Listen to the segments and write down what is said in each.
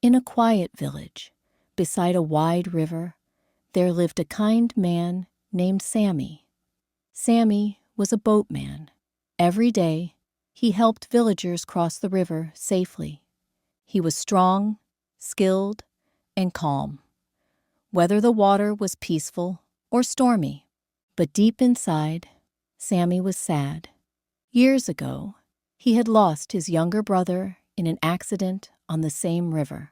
In a quiet village, beside a wide river, there lived a kind man named Sammy. Sammy was a boatman. Every day, he helped villagers cross the river safely. He was strong, skilled, and calm, whether the water was peaceful or stormy. But deep inside, Sammy was sad. Years ago, he had lost his younger brother in an accident on the same river.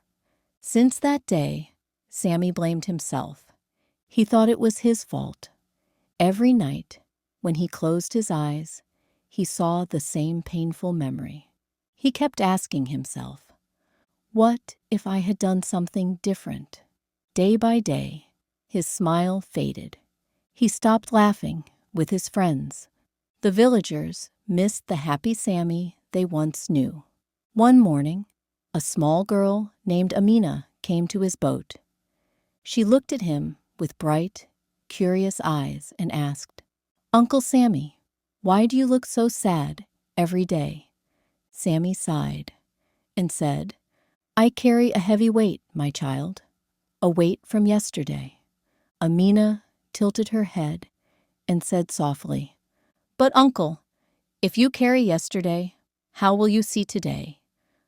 Since that day, Sammy blamed himself. He thought it was his fault. Every night, when he closed his eyes, he saw the same painful memory. He kept asking himself, "What if I had done something different?" Day by day, his smile faded. He stopped laughing with his friends. The villagers missed the happy Sammy they once knew. One morning, a small girl named Amina came to his boat. She looked at him with bright, curious eyes and asked, "Uncle Sammy, why do you look so sad every day?" Sammy sighed and said, "I carry a heavy weight, my child, a weight from yesterday." Amina tilted her head and said softly, "But uncle, if you carry yesterday, how will you see today?"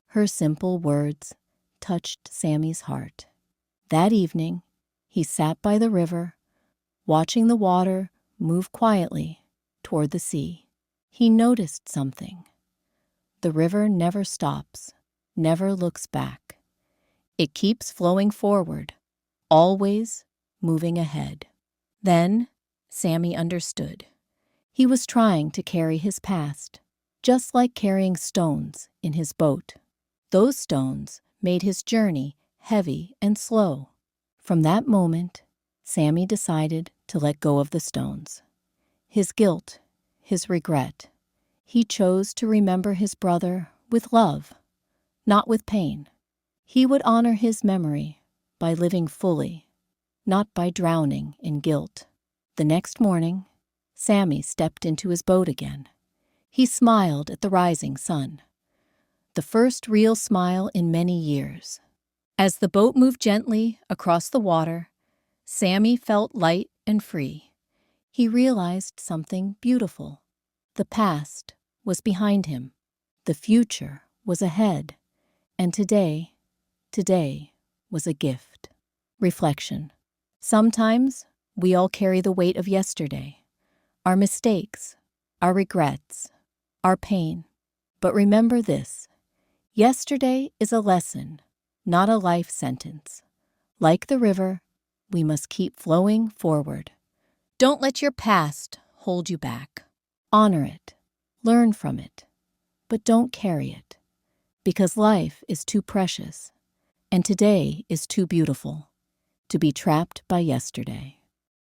Her simple words touched Sammy's heart. That evening, he sat by the river, watching the water move quietly toward the sea. He noticed something. The river never stops, never looks back. It keeps flowing forward, always moving ahead. Then Sammy understood. He was trying to carry his past, just like carrying stones in his boat. Those stones made his journey heavy and slow. From that moment, Sammy decided to let go of the stones. His guilt, his regret. He chose to remember his brother with love, not with pain. He would honor his memory by living fully, not by drowning in guilt. The next morning, Sammy stepped into his boat again. He smiled at the rising sun, the first real smile in many years. As the boat moved gently across the water, Sammy felt light and free. He realized something beautiful. The past was behind him. The future was ahead. And today was a gift. Reflection. Sometimes we all carry the weight of yesterday, our mistakes, our regrets, our pain. But remember this: yesterday is a lesson, not a life sentence. Like the river, we must keep flowing forward. Don't let your past hold you back. Honor it, learn from it, but don't carry it, because life is too precious, and today is too beautiful to be trapped by yesterday.